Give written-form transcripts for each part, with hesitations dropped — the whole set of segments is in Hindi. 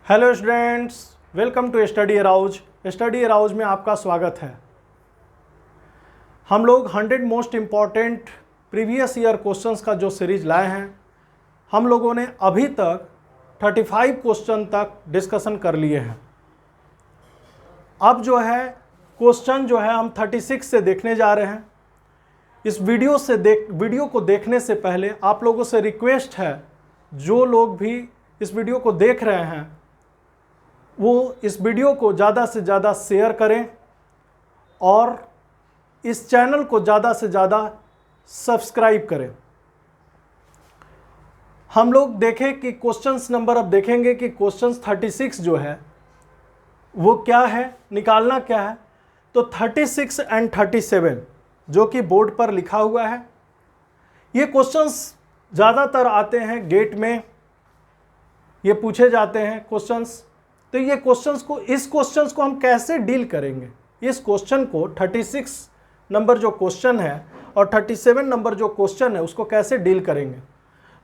Hello students, welcome to Study Arouse. Study Arouse में आपका स्वागत है। हम लोग 100 most important previous year questions का जो सीरीज लाए हैं, हम लोगों ने अभी तक 35 क्वेश्चन तक डिस्कशन कर लिए हैं। अब जो है क्वेश्चन जो है हम 36 से देखने जा रहे हैं। इस वीडियो को देखने से पहले आप लोगों से रिक्वेस्ट है, जो लोग भी इस वीडियो को देख रहे हैं वो इस वीडियो को ज़्यादा से ज़्यादा शेयर करें और इस चैनल को ज़्यादा से ज़्यादा सब्सक्राइब करें। हम लोग देखें कि क्वेश्चंस नंबर, अब देखेंगे कि क्वेश्चंस 36 जो है वो क्या है, निकालना क्या है। तो 36 एंड 37 जो कि बोर्ड पर लिखा हुआ है, ये क्वेश्चंस ज़्यादातर आते हैं गेट में, ये पूछे जाते हैं क्वेश्चंस। तो ये इस क्वेश्चंस को हम कैसे डील करेंगे, इस क्वेश्चन को 36 नंबर जो क्वेश्चन है और 37 नंबर जो क्वेश्चन है उसको कैसे डील करेंगे।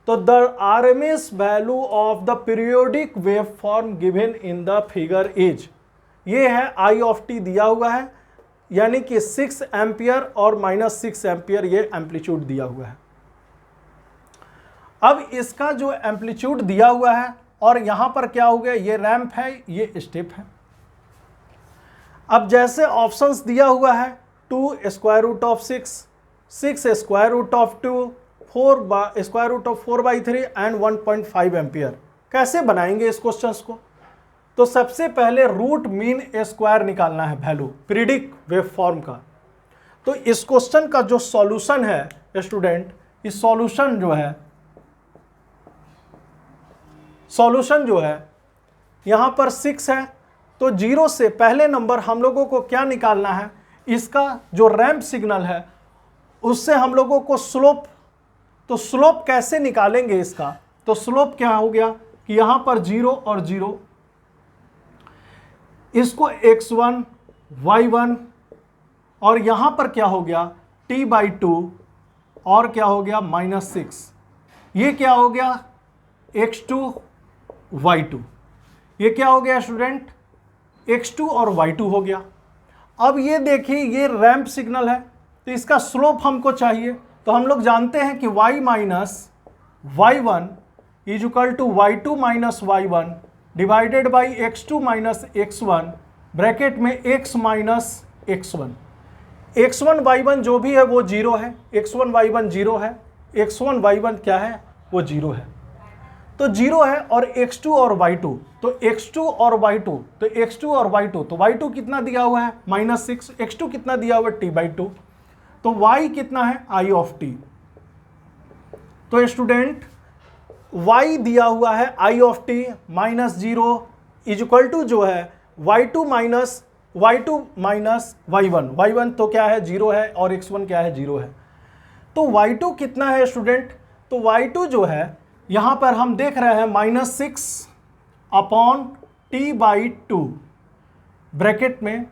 तो the RMS value of the periodic wave form given in the figure is, ये है आई ऑफ टी दिया हुआ है, यानी कि 6 एम्पियर और -6 एम्पियर ये एम्पलीट्यूड दिया हुआ है। अब इसका जो एम्पलीट्यूड दिया हुआ है और यहां पर क्या हो गया, ये रैंप है, ये स्टेप है। अब जैसे ऑप्शंस दिया हुआ है 2 square root of 6, 6 square root of 2, 4 square root of 4/3 and 1.5 ampere. कैसे बनाएंगे इस क्वेश्चंस को? तो सबसे पहले रूट मीन स्क्वायर निकालना है, वैल्यू पीरियडिक वेव फॉर्म का। तो इस क्वेश्चन का जो सॉल्यूशन है स्टूडेंट, इस सॉल्यूशन जो है यहाँ पर 6 है, तो 0 से पहले नंबर हम लोगों को क्या निकालना है, इसका जो रैंप सिग्नल है उससे हम लोगों को स्लोप। तो स्लोप कैसे निकालेंगे इसका? तो स्लोप क्या हो गया कि यहाँ पर 0 और 0, इसको x1 y1 और यहाँ पर क्या हो गया t/2 और क्या हो गया -6, ये क्या हो गया x2 y2, ये क्या हो गया स्टूडेंट x2 और y2 हो गया। अब ये देखिए ये रैंप सिग्नल है, तो इसका स्लोप हमको चाहिए। तो हम लोग जानते हैं कि y minus y1 is equal to y2 minus y1 divided by x2 minus x1 bracket में x minus x1। x1 y1 जो भी है वो 0 है, x1 y1 0 है, x1 y1 क्या है वो 0 है, तो 0 है। और x2 और y2, तो x2 और y2, तो x2 और y2, तो y2 कितना दिया हुआ है -6, x2 कितना दिया हुआ है t/2, तो y कितना है i ऑफ t। तो स्टूडेंट y दिया हुआ है i of t -0 is equal to जो है y2 माइनस y1, y1 तो क्या है 0 है और x1 क्या है 0 है। तो y2 कितना है स्टूडेंट? तो y2 जो है यहाँ पर हम देख रहे हैं -6 अपॉन t/2 ब्रैकेट में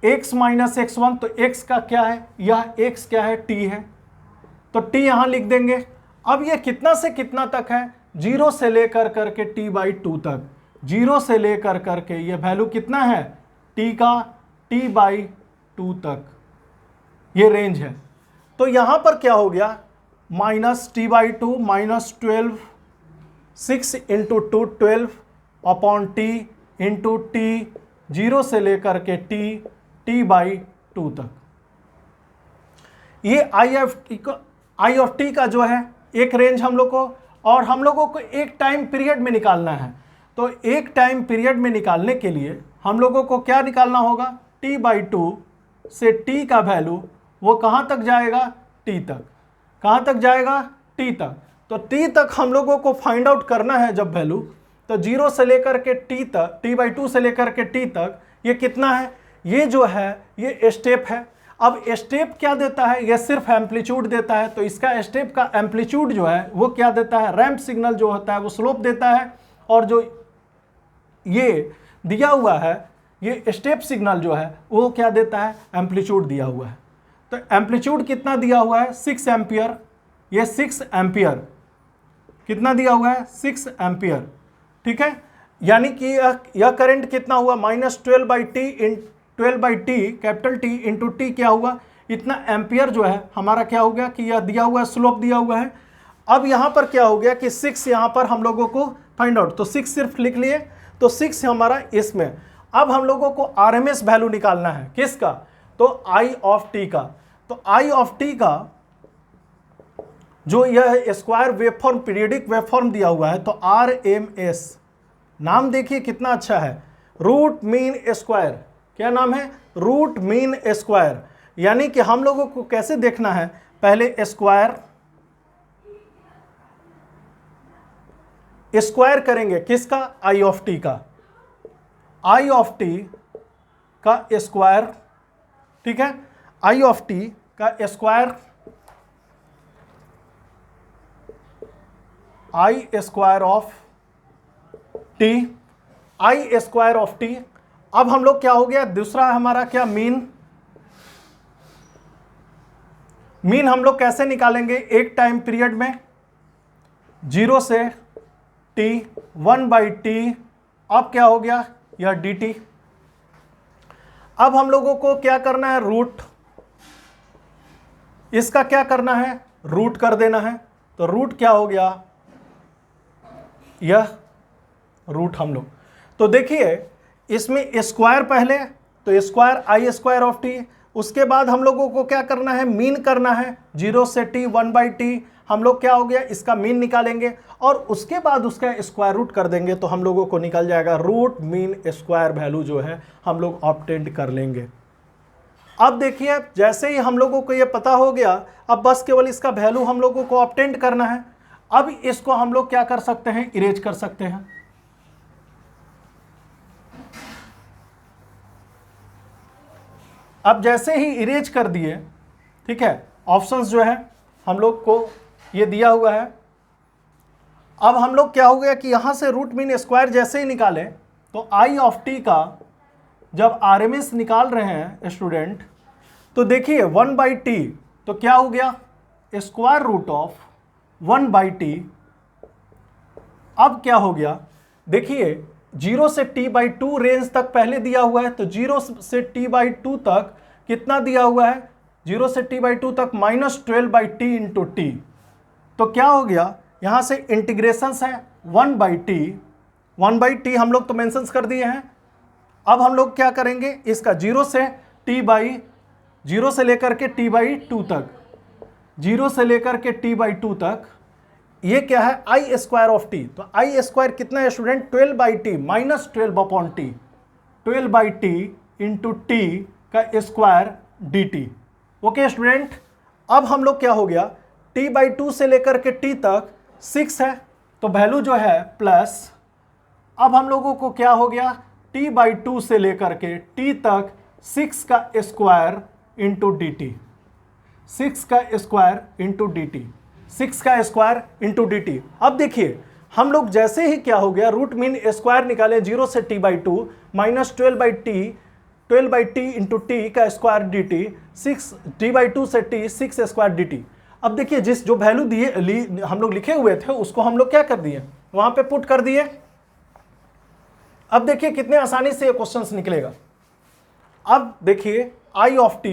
x माइनस x1, तो x का क्या है, यह x क्या है t है, तो t यहाँ लिख देंगे। अब ये कितना से कितना तक है, 0 से लेकर करके t/2 तक, 0 से लेकर करके ये वैल्यू कितना है t का t/2 तक, ये रेंज है। तो यहाँ पर क्या हो गया -t/2 -12, 6 into 2 12 upon t into t, 0 से लेकर के t/2 तक। ये आई ऑफ टी का जो है एक रेंज हम लोग को, और हम लोगों को एक टाइम पीरियड में निकालना है। तो एक टाइम पीरियड में निकालने के लिए हम लोगों को क्या निकालना होगा, t/2 से t का वैल्यू वो कहाँ तक जाएगा, t तक। कहाँ तक जाएगा, t तक। तो t तक हम लोगों को फाइंड आउट करना है जब वैल्यू, तो 0 से लेकर के t तक, t/2 से लेकर के t तक ये कितना है, ये जो है ये स्टेप है। अब स्टेप क्या देता है, ये सिर्फ एम्पलीट्यूड देता है। तो इसका स्टेप का एम्पलीट्यूड जो है वो क्या देता है, रैंप सिग्नल जो होता है वो स्लोप देता है, और जो ये दिया हुआ है ये स्टेप सिग्नल जो है वो क्या देता है, एम्पलीट्यूड दिया हुआ है। तो एम्पलीट्यूड कितना दिया हुआ है 6 एम्पियर, ये 6 एम्पियर कितना दिया हुआ है 6 एम्पियर, ठीक है। यानी कि यह करंट कितना हुआ, -12/t capital T into T क्या हुआ, इतना एम्पियर जो है हमारा क्या हो गया कि यह दिया हुआ है, स्लोप दिया हुआ है। अब यहां पर क्या हो गया कि 6 यहां पर हम लोगों को फाइंड आउट, तो 6 सिर्फ लिख लिए, तो 6 हमारा इसमें। अब हम लोगों को आरएमएस वैल्यू निकालना है, किसका, तो आई ऑफ टी का। तो आई ऑफ टी का जो यह स्क्वायर वेवफॉर्म, पीरियडिक वेवफॉर्म दिया हुआ है, तो आर एम एस, नाम देखिए कितना अच्छा है, रूट मीन स्क्वायर। क्या नाम है, रूट मीन स्क्वायर। यानी कि हम लोगों को कैसे देखना है, पहले स्क्वायर करेंगे किसका, आई ऑफ टी का, आई ऑफ टी का स्क्वायर, ठीक है, आई ऑफ टी का square, I square of T, I square of T. अब हम लोग क्या हो गया, दूसरा हमारा क्या, मीन हम लोग कैसे निकालेंगे, एक टाइम पीरियड में 0 से t 1/t, अब क्या हो गया यह dt। अब हम लोगों को क्या करना है, रूट, इसका क्या करना है, रूट कर देना है। तो रूट क्या हो गया, यह रूट हम लोग, तो देखिए इसमें स्क्वायर पहले, तो square I square of T, उसके बाद हम लोगों को क्या करना है, मीन करना है, 0 से t 1/t, हम लोग क्या हो गया इसका मीन निकालेंगे और उसके बाद उसका स्क्वायर रूट कर देंगे, तो हम लोगों को निकल जाएगा रूट मीन स्क्वायर वैल्यू जो है हम लोग ऑब्टेंड कर लेंगे। अब देखिए जैसे ही हम लोगों को ये पता हो गया, अब बस केवल इसका वैल्यू हम लोगों को ऑब्टेंड करना है। अब इसको हम लोग क्या कर सकते हैं, इरेज कर सकते हैं। अब जैसे ही इरेज कर दिए, ठीक है, ऑप्शंस जो है हम लोग को ये दिया हुआ है। अब हम लोग क्या हो गया कि यहां से रूट मीन स्क्वायर जैसे ही निकालें, तो आई ऑफ टी का जब आरएमएस निकाल रहे हैं स्टूडेंट, तो देखिए 1/t, तो क्या हो गया स्क्वायर रूट ऑफ 1/t। अब क्या हो गया, देखिए 0 से t/2 रेंज तक पहले दिया हुआ है, तो 0 से t/2 तक कितना दिया हुआ है, 0 से t/2 तक -12/t इंटू टी। तो क्या हो गया, यहां से इंटीग्रेशंस है 1/t हम लोग तो मेंशंस कर दिए हैं। अब हम लोग क्या करेंगे, इसका 0 से लेकर के t/2 तक, 0 से लेकर के t/2 तक, ये क्या है आई स्क्वायर ऑफ टी। तो आई स्क्वायर कितना है student, 12/t -12/t, 12/t into T का स्क्वायर dt। ओके स्टूडेंट, अब हम लोग क्या हो गया, t/2 से लेकर के t तक 6 है, तो वैल्यू जो है प्लस, अब हम लोगों को क्या हो गया, t/2 से लेकर के t तक 6 का स्क्वायर इंटू डी टी, 6 का स्क्वायर इंटू डी टी, 6 का स्क्वायर इंटू डी टी। अब देखिए हम लोग जैसे ही क्या हो गया, रूट मीन स्क्वायर निकाले 0 से t/2 -12/t इंटू टी का स्क्वायर डी टी, 6 t/2 से t 6 स्क्वायर डी टी। अब देखिए जिस जो वैल्यू दिए हम लोग लिखे हुए थे उसको हम लोग क्या कर दिए, वहां पे पुट कर दिए। अब देखिए कितने आसानी से ये क्वेश्चंस निकलेगा। अब देखिए आई ऑफ टी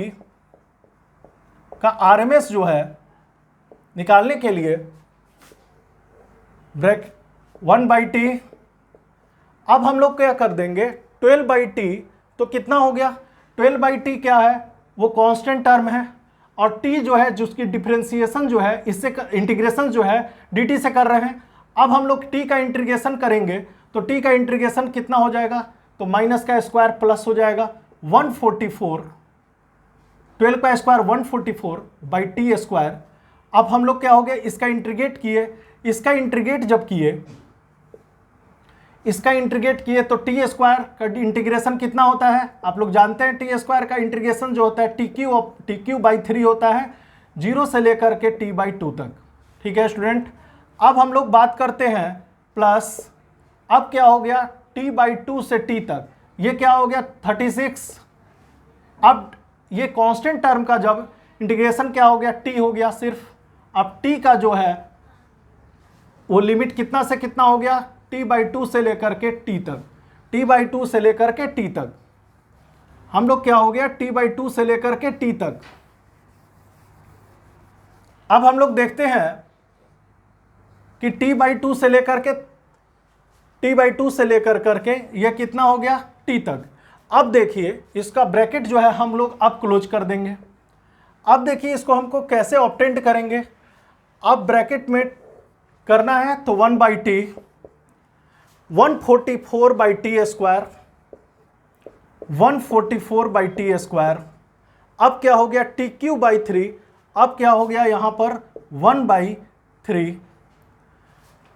का आरएमएस जो है निकालने के लिए ब्रेक 1/t, अब हम लोग क्या कर देंगे 12/t, तो कितना हो गया 12/t क्या है, वो कांस्टेंट टर्म है, और t जो है जिसकी डिफरेंशिएशन जो है इससे इंटीग्रेशन जो है dt से कर रहे हैं। अब हम लोग t का इंटीग्रेशन करेंगे, तो t का इंटीग्रेशन कितना हो जाएगा, तो माइनस का स्क्वायर प्लस हो जाएगा 144, 12 का स्क्वायर 144/t स्क्वायर। अब हम लोग क्या हो गया, इसका इंटीग्रेट किए, इसका इंटीग्रेट जब किए, इसका इंटीग्रेट किए तो टी स्क्वायर का इंटीग्रेशन कितना होता है, आप लोग जानते हैं टी स्क्वायर का इंटीग्रेशन जो होता है TQ/3 होता है 0 से लेकर के t/2 तक। ठीक है स्टूडेंट, अब हम लोग बात करते हैं प्लस, अब क्या हो गया t/2 से t तक, ये क्या हो गया 36। अब ये कांस्टेंट टर्म का जब इंटीग्रेशन क्या हो गया t हो गया सिर्फ। अब t का जो है वो लिमिट कितना से कितना हो गया t/2 से लेकर के t तक, t/2 से लेकर के t तक हम लोग क्या हो गया, t/2 से लेकर के t तक। अब हम लोग देखते हैं कि t/2 से लेकर करके यह कितना हो गया, t तक। अब देखिए इसका ब्रैकेट जो है हम लोग अब क्लोज कर देंगे। अब देखिए इसको हमको कैसे ऑब्टेंड करेंगे। अब ब्रैकेट में करना है तो 1/t, 144/t square, 144/t square. अब क्या हो गया, t³/3। अब क्या हो गया यहां पर 1/3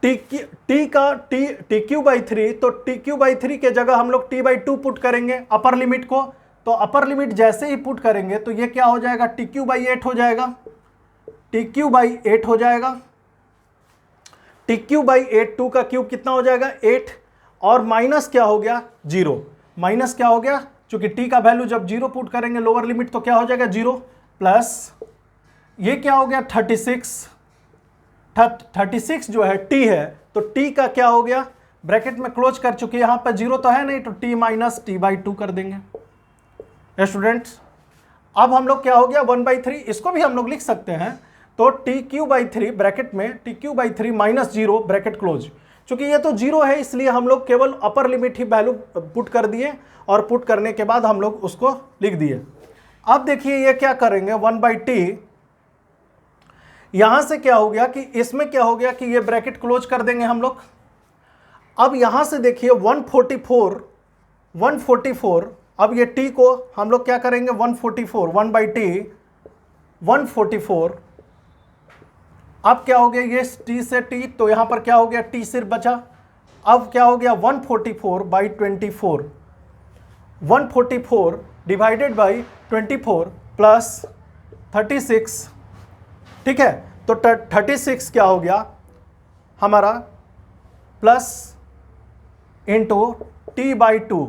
t³/3, तो t³ के जगह हम लोग t/2 पुट करेंगे अपर लिमिट को। तो अपर लिमिट जैसे ही पुट करेंगे तो ये क्या हो जाएगा, t³/8 हो जाएगा, t³/8 हो जाएगा। t³/8, 2 का क्यूब कितना हो जाएगा, 8, और माइनस क्या हो गया, 0। माइनस क्या हो गया, चूंकि t का वैल्यू जब 0 पुट करेंगे लोअर लिमिट तो क्या हो जाएगा 0, प्लस ये क्या हो गया 36 जो है t है, तो t का क्या हो गया, ब्रैकेट में क्लोज कर चुके, यहां पर 0 तो है नहीं, तो t माइनस t/2 कर देंगे। स्टूडेंट्स अब हम लोग क्या हो गया 1/3, इसको भी हम लोग लिख सकते हैं, तो t³/3 ब्रैकेट में t³ माइनस 0 ब्रैकेट क्लोज। चूंकि ये तो 0 है इसलिए हम लोग केवल अपर लिमिट ही वैल्यू पुट कर दिए, और पुट करने के बाद हम लोग उसको लिख दिए। अब देखिए ये क्या करेंगे 1/t, यहां से क्या हो गया कि इसमें क्या हो गया कि ये ब्रैकेट क्लोज कर देंगे हम लोग। अब यहां से देखिए 144, अब ये t को हम लोग क्या करेंगे 144, 1/t 144। अब क्या हो गया, ये t से t, तो यहां पर क्या हो गया, t सिर्फ बचा। अब क्या हो गया 144/24, 144 डिवाइडेड बाई 24 प्लस 36, ठीक है। तो 36 क्या हो गया हमारा, प्लस इंटू t/2,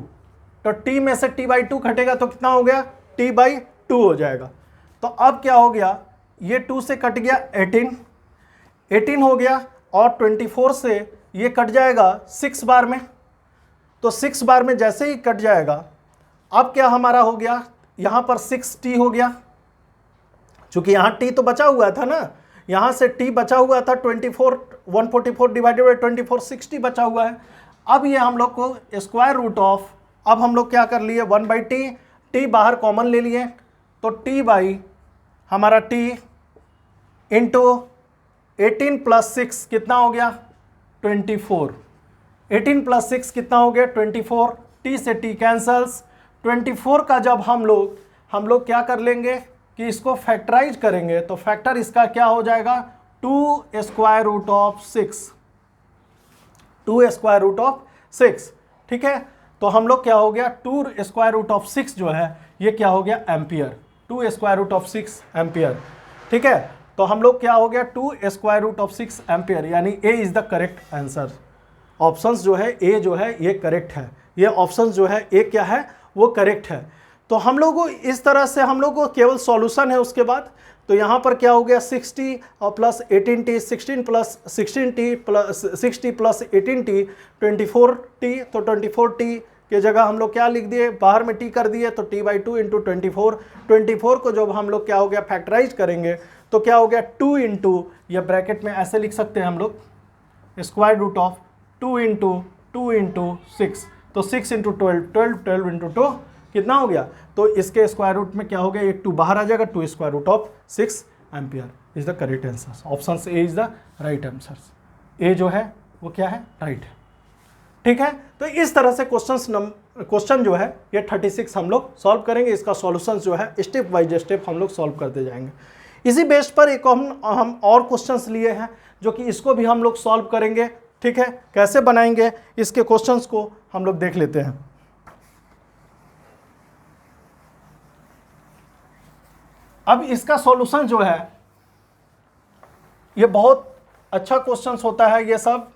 तो t में से t/2 घटेगा तो कितना हो गया, t/2 हो जाएगा। तो अब क्या हो गया, ये 2 से कट गया 18 हो गया, और 24 से ये कट जाएगा 6 बार में, तो 6 बार में जैसे ही कट जाएगा, अब क्या हमारा हो गया, यहां पर 6t हो गया, चूंकि यहां t तो बचा हुआ था ना, यहां से t बचा हुआ था 24, 144 डिवाइडेड बाई 24, 60 बचा हुआ है। अब ये हम लोग को स्क्वायर रूट ऑफ, अब हम लोग क्या कर लिए 1/t, t बाहर कॉमन ले लिए, तो t बाई हमारा t इंटू 18 प्लस 6 कितना हो गया 24, 18 प्लस 6 कितना हो गया 24, t से t कैंसल्स। 24 का जब हम लोग क्या कर लेंगे कि इसको फैक्टराइज करेंगे, तो फैक्टर इसका क्या हो जाएगा 2 square root of 6, 2 square root of 6, ठीक है। तो हम लोग क्या हो गया 2 स्क्वायर रूट ऑफ 6 जो है ये क्या हो गया ampere, 2 square root of 6 ampere, ठीक है। तो हम लोग क्या हो गया 2 स्क्वायर रूट ऑफ 6 एम्पियर, यानी A is the correct answer. Options जो है ए जो है ये करेक्ट है, ये ऑप्शंस जो है ए क्या है वो करेक्ट है। तो हम लोग को इस तरह से हम लोग को केवल सॉल्यूशन है उसके बाद। तो यहाँ पर क्या हो गया 60 और plus 18t, 16 plus 16t plus 60 plus 18t 24t, तो 24t के जगह हम लोग क्या लिख दिए, बाहर में t कर दिए, तो t/2 इंटू 24 को जब हम लोग क्या हो गया फैक्टराइज करेंगे तो क्या हो गया 2 इंटू, या ब्रैकेट में ऐसे लिख सकते हैं हम लोग स्क्वायर रूट ऑफ 2 इंटू 6, तो 6 इंटू 12 इंटू 2 कितना हो गया, तो इसके स्क्वायर रूट में क्या हो गया, एक 2 बाहर आ जाएगा, 2 square root of 6 ampere is the correct answer. Option A is the right answer, A जो है वो क्या है राइट है, ठीक है। तो इस तरह से क्वेश्चन जो है ये 36 हम लोग सॉल्व करेंगे। इसका सॉल्यूशन जो है स्टेप बाय स्टेप हम लोग सॉल्व करते जाएंगे। इसी बेस पर एक हम और क्वेश्चंस लिए हैं जो कि इसको भी हम लोग सॉल्व करेंगे, ठीक है। कैसे बनाएंगे इसके क्वेश्चंस को हम लोग देख लेते हैं। अब इसका सॉल्यूशन जो है ये बहुत अच्छा क्वेश्चंस होता है, ये सब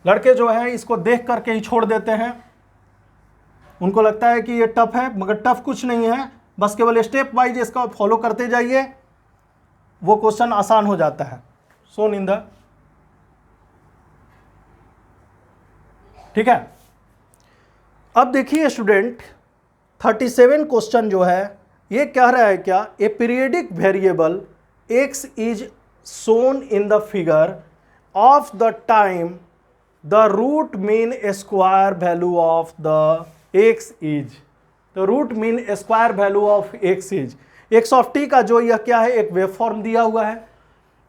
लड़के जो है इसको देख करके ही छोड़ देते हैं, उनको लगता है कि ये टफ है, मगर टफ कुछ नहीं है, बस केवल स्टेप वाइज इसका फॉलो करते जाइए, वो क्वेश्चन आसान हो जाता है। शोन इन द ठीक है। अब देखिए स्टूडेंट 37 क्वेश्चन जो है ये कह रहा है क्या, a periodic variable x is shown in the figure of the time the root mean square value of the x is, तो root mean square value of x is, x of t का जो यह क्या है एक वेव फॉर्म दिया हुआ है।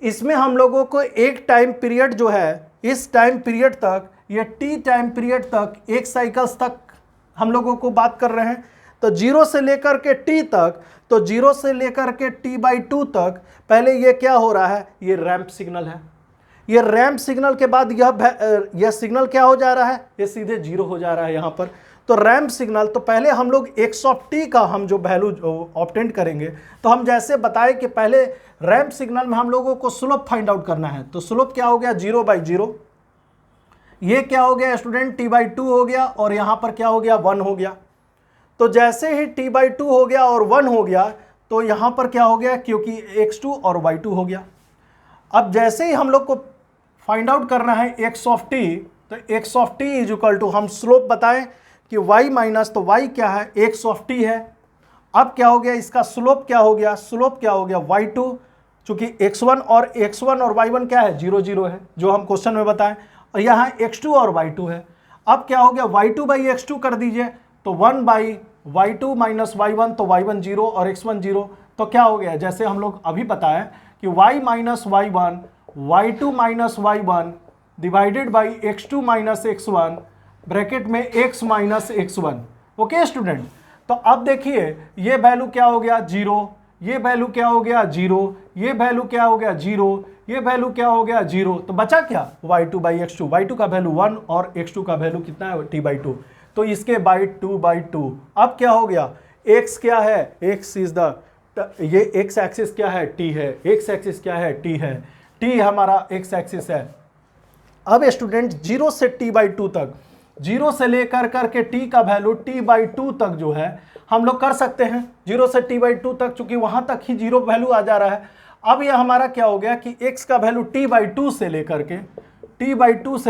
इसमें हम लोगों को एक टाइम पीरियड जो है, इस टाइम पीरियड तक, ये t टाइम पीरियड तक, एक साइकिल्स तक हम लोगों को बात कर रहे हैं। तो 0 से लेकर के t तक, तो 0 से लेकर के t/2 तक पहले ये क्या हो रहा है, ये रैंप सिग्नल है। ये रैंप सिग्नल के बाद यह सिग्नल क्या हो जा रहा है, ये सीधे 0 हो जा रहा है यहाँ पर। तो रैंप सिग्नल, तो पहले हम लोग x ऑफ t का हम जो वैल्यू ऑब्टेन करेंगे, तो हम जैसे बताए कि पहले रैंप सिग्नल में हम लोगों को स्लोप फाइंड आउट करना है। तो स्लोप क्या हो गया, 0/0। ये क्या हो गया स्टूडेंट, t/2 हो गया, और यहाँ पर क्या हो गया, 1 हो गया। तो जैसे ही t/2 हो गया और 1 हो गया, तो यहाँ पर क्या हो गया, क्योंकि x2 और y2 हो गया। अब जैसे ही हम लोग को फाइंड आउट करना है x ऑफ t, तो x of t is equal to, हम स्लोप बताएं कि y माइनस, तो y क्या है, x ऑफ t है। अब क्या हो गया, इसका स्लोप क्या हो गया, स्लोप क्या हो गया y2, चूंकि x1 और y1 क्या है, 0 0 है, जो हम क्वेश्चन में बताएं, और यहाँ x2 और y2 है। अब क्या हो गया, y2/x2 कर दीजिए, तो 1/y2 माइनस y1, तो y1 0 और x1 0। तो क्या हो गया, जैसे हम लोग अभी बताएं कि y minus y1, y2 minus y1 divided by x2 minus x1 bracket में x minus x1। Okay student, तो अब देखिए ये वैल्यू क्या हो गया, 0, ये वैल्यू क्या हो गया, 0, ये वैल्यू क्या हो गया, 0, ये वैल्यू क्या हो गया, 0। तो बचा क्या, y2/x2, y2 का वैल्यू 1 और x2 का वैल्यू कितना है, t/2, तो इसके बाई 2/2। अब क्या हो गया, x क्या है, x इज द, ये x एक्सिस क्या है, t है, x एक्सिस क्या है, t है, t हमारा x एक्सिस है। अब स्टूडेंट 0 से t/2 तक, 0 से लेकर करके t का वैल्यू t/2 तक जो है हम लोग कर सकते हैं, 0 से t/2 तक, चूंकि वहां तक ही 0 वैल्यू आ जा रहा है। अब यह हमारा क्या हो गया कि x का वैल्यू t/2 से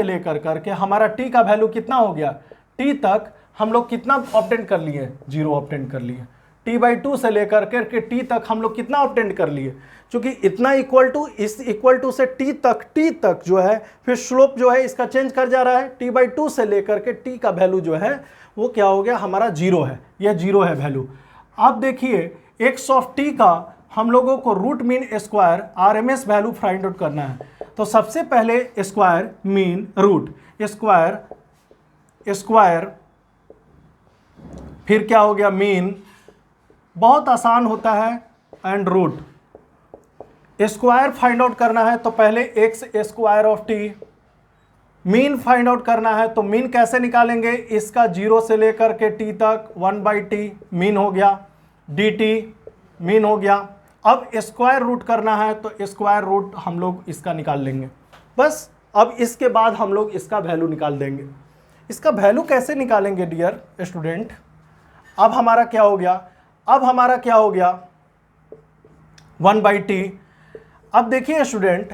लेकर के हमारा t का वैल्यू कितना हो गया, t तक हम लोग कितना ऑब्टेन कर लिए, 0 ऑब्टेन कर लिए। t/2 से लेकर के t तक हम लोग कितना ऑब्टेन कर लिए, क्योंकि इतना इक्वल टू, इस इक्वल टू से t तक जो है, फिर स्लोप जो है इसका चेंज कर जा रहा है, t/2 से लेकर के t का वैल्यू जो है वो क्या हो गया, हमारा 0 है, यह 0 है वैल्यू। अब देखिए x ऑफ t का हम लोगों को root mean square RMS value find out करना है। तो सबसे पहले स्क्वायर मीन रूट, स्क्वायर फिर क्या हो गया, मीन, बहुत आसान होता है, and root. Square find out करना है तो पहले x square of t, mean find out करना है तो मीन कैसे निकालेंगे, इसका 0 से लेकर के t तक 1/t मीन हो गया, dt मीन हो गया। अब स्क्वायर रूट करना है तो स्क्वायर रूट हम लोग इसका निकाल लेंगे बस। अब इसके बाद हम लोग इसका वैल्यू निकाल देंगे। इसका वैल्यू कैसे निकालेंगे डियर स्टूडेंट, अब हमारा क्या हो गया, 1/t। अब देखिए स्टूडेंट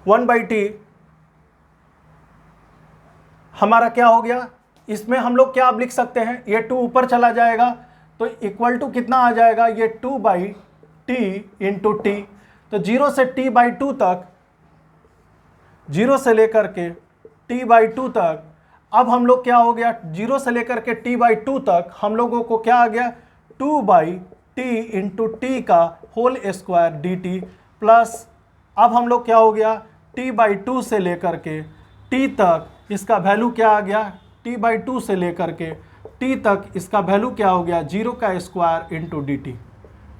1/t हमारा क्या हो गया, इसमें हम लोग क्या अब लिख सकते हैं, ये 2 ऊपर चला जाएगा तो इक्वल टू कितना आ जाएगा, ये 2/t इंटू t। तो 0 से t/2 तक, 0 से लेकर के t/2 तक, अब हम लोग क्या हो गया, 0 से लेकर के t/2 तक हम लोगों को क्या आ गया, 2/t इंटू t का होल स्क्वायर dt, प्लस अब हम लोग क्या हो गया, t/2 से लेकर के t तक इसका वैल्यू क्या आ गया, t/2 से लेकर के t तक इसका वैल्यू क्या हो गया, 0 का स्क्वायर इंटू dt,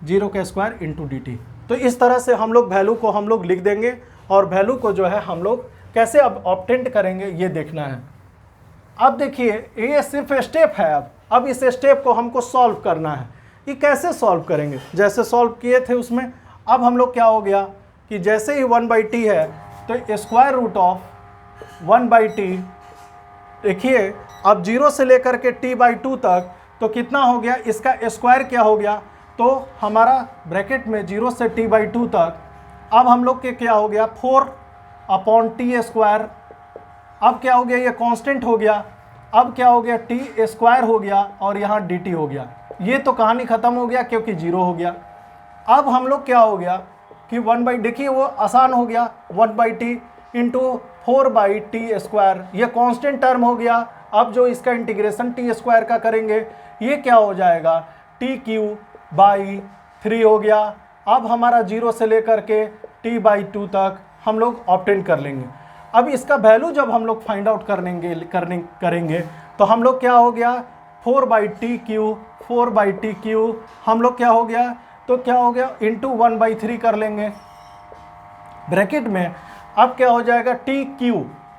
0 का स्क्वायर इंटू dt। तो इस तरह से हम लोग वैल्यू को हम लोग लिख देंगे, और वैल्यू को जो है हम लोग कैसे अब ऑब्टेन करेंगे ये देखना है। अब देखिए ये सिर्फ स्टेप है, अब इस स्टेप को हमको सॉल्व करना है। ये कैसे सॉल्व करेंगे, जैसे सॉल्व किए थे उसमें, अब हम लोग क्या हो गया कि जैसे ही 1/t है तो स्क्वायर रूट ऑफ 1/t, देखिए अब 0 से लेकर के t/2 तक तो कितना हो गया, इसका स्क्वायर क्या हो गया, तो हमारा ब्रैकेट में 0 से t/2 तक, अब हम लोग के क्या हो गया 4/t स्क्वायर अब क्या हो गया, ये कांस्टेंट हो गया, अब क्या हो गया, टी स्क्वायर हो गया और यहाँ डी टी हो गया। ये तो कहानी खत्म हो गया क्योंकि जीरो हो गया। अब हम लोग क्या हो गया कि 1/, देखिए वो आसान हो गया, 1/t इंटू 4/t स्क्वायर, ये कांस्टेंट टर्म हो गया। अब जो इसका इंटीग्रेशन टी स्क्वायर का करेंगे, ये क्या हो जाएगा, t³/3 हो गया। अब हमारा 0 से लेकर के t/2 तक हम लोग ऑब्टेन कर लेंगे। अब इसका वैल्यू जब हम लोग फाइंड आउट करेंगे तो हम लोग क्या हो गया, 4/t³ हम लोग क्या हो गया, तो क्या हो गया इंटू 1/3 कर लेंगे ब्रैकेट में। अब क्या हो जाएगा,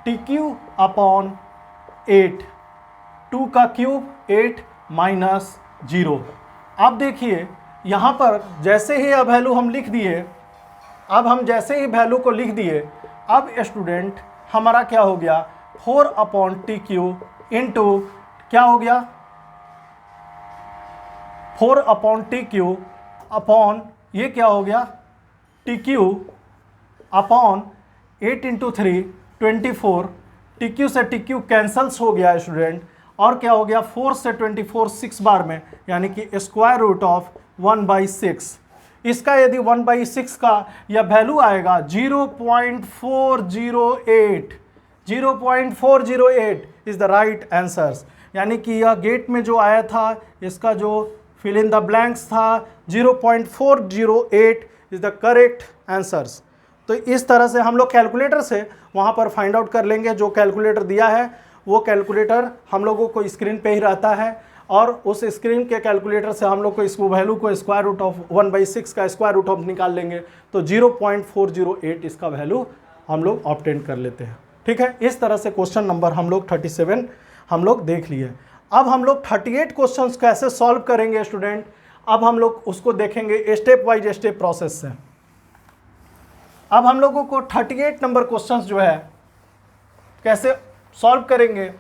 TQ अपॉन 8, 2 का क्यूब 8 माइनस 0। अब देखिए यहाँ पर जैसे ही यह वैल्यू हम लिख दिए, अब हम जैसे ही वैल्यू को लिख दिए, अब स्टूडेंट हमारा क्या हो गया, 4/TQ इंटू क्या हो गया, 4/TQ अपॉन ये क्या हो गया, TQ अपॉन 8 इंटू 3 24, TQ से TQ कैंसल्स हो गया स्टूडेंट, और क्या हो गया 4 से 24 6 बार में, यानी कि स्क्वायर रूट ऑफ 1/6। इसका यदि 1/6 का यह वैल्यू आएगा 0.408, 0.408 इज द राइट आंसर्स। यानी कि यह गेट में जो आया था, इसका जो फिल इन द ब्लैंक्स था 0.408 इज द करेक्ट आंसर्स। तो इस तरह से हम लोग कैलकुलेटर से वहाँ पर फाइंड आउट कर लेंगे। जो कैलकुलेटर दिया है वो कैलकुलेटर हम लोगों को स्क्रीन पे ही रहता है, और उस स्क्रीन के कैलकुलेटर से हम लोग को इस वैल्यू को स्क्वायर रूट ऑफ 1/6 का स्क्वायर रूट ऑफ निकाल लेंगे, तो 0.408 इसका वैल्यू हम लोग ऑब्टेन कर लेते हैं। ठीक है, इस तरह से क्वेश्चन नंबर हम लोग 37 हम लोग देख लिए। अब हम लोग 38 क्वेश्चंस कैसे सॉल्व करेंगे स्टूडेंट, अब हम लोग उसको देखेंगे स्टेप वाइज स्टेप प्रोसेस से। अब हम लोगों को 38 नंबर क्वेश्चंस जो है कैसे सॉल्व करेंगे,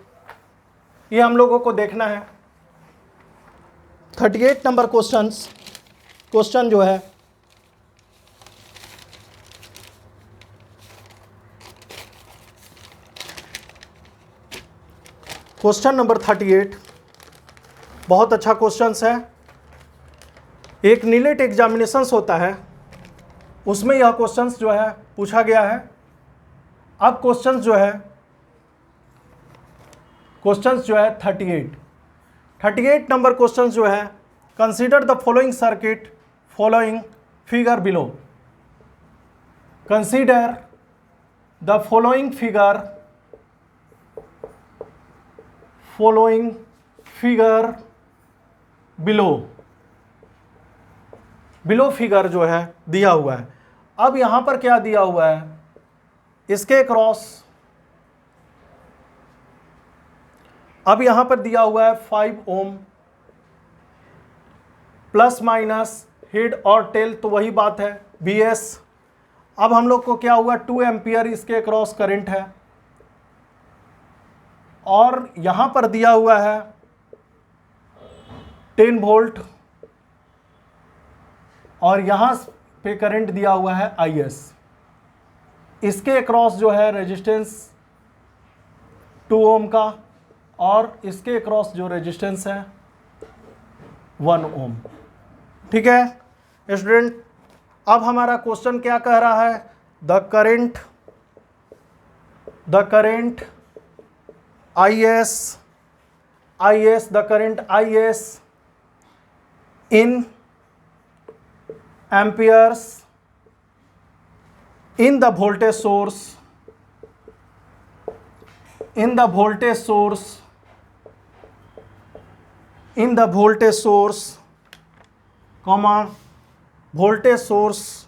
ये हम लोगों को देखना है। 38 नंबर क्वेश्चन जो है क्वेश्चन नंबर 38 बहुत अच्छा क्वेश्चन है। एक नीलेट एग्जामिनेशंस होता है, उसमें यह क्वेश्चंस जो है पूछा गया है। अब क्वेश्चंस जो है 38 नंबर क्वेश्चंस जो है, consider the following circuit following figure below. Consider the following figure below figure जो है दिया हुआ है। अब यहां पर क्या दिया हुआ है, इसके क्रॉस, अब यहां पर दिया हुआ है 5 ओम प्लस माइनस हेड और टेल, तो वही बात है BS। अब हम लोग को क्या हुआ, 2 एम्पियर इसके क्रॉस करंट है, और यहां पर दिया हुआ है 10 वोल्ट, और यहां पे करंट दिया हुआ है IS। इसके क्रॉस जो है रेजिस्टेंस 2 ओम का, और इसके क्रॉस जो रेजिस्टेंस है 1 ओम। ठीक है स्टूडेंट, अब हमारा क्वेश्चन क्या कह रहा है, the current the current IS in amperes in the voltage source comma voltage source